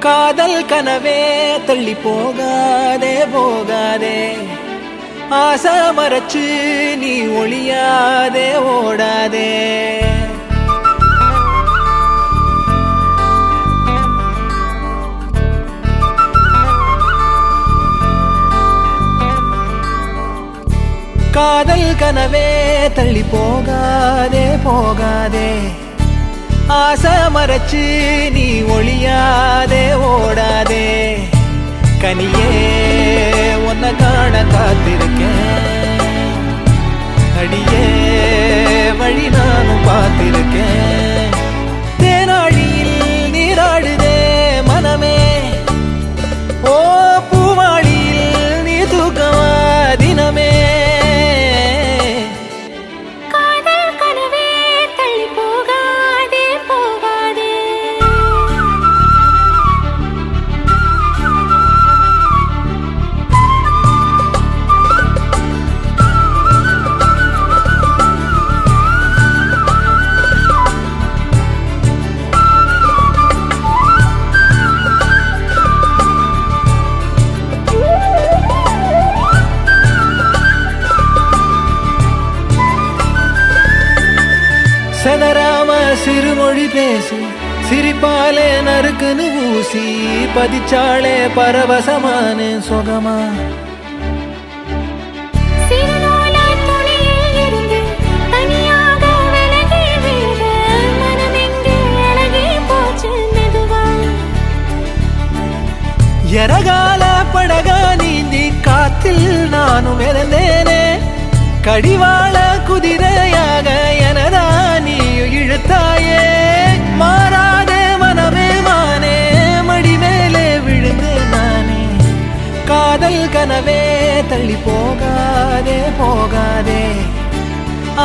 காதல் கனவே தள்ளி போகாதே போகாதே ஆசை மறைச்சு நீ ஒளியாதே ஓடாதே காதல் கனவே தள்ளி போகாதே போகாதே ஆசை மறைச்சு நீ ஒளியாதே ஓடாதே கனியே உன்னை காண காத்திருக்கேன் அடியே வழி நானும் பார்த்திருக்கேன் தேனாழியில் நீராடுதே மனமே ஓ பூவாளியில் நீ தூக்கமா தினமே சதராம சிறுமொழி பேசு சிரிப்பாலே நறுக்குன்னு ஊசி பதிச்சாலே பரவசமான சுகமா எரகால படகா நீந்தி காத்தில் நானும் இறந்தேனே கடிவாள குதிரையாக எனதா நீ இழுத்தாயே மாறாதே மனமே மானே மடி மேலே விழுந்து நானே காதல் கனவே தள்ளி போகாதே போகாதே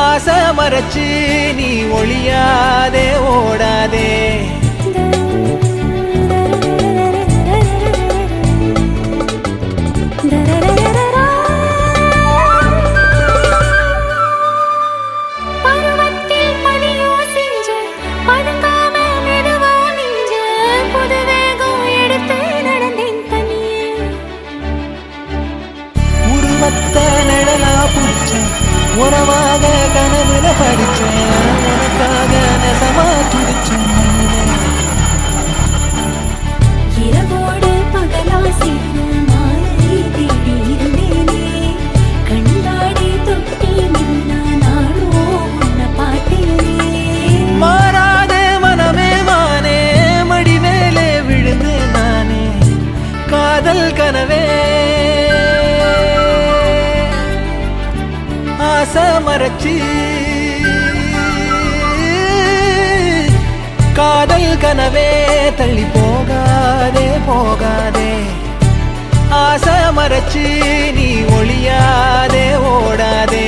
ஆசை மறைச்சு நீ ஒளியாதே ஓடாதே உறவாக கனவுல படிச்சேன் உனக்காக நெசமா துடிச்சேன் இரவோடு பகலா சேர்ந்து மாலை தேடி இருந்தேனே கண்டாடி தொட்டி நின்னா நாளோ உன்னை பார்த்தேனே மாறாதே மனமே மானே மடி மேலே விழுந்து நானே காதல் கனவே ஆசை மறைச்சு காதல் கனவே தள்ளி போகாதே போகாதே ஆசை மறைச்சு நீ ஒளியாதே ஓடாதே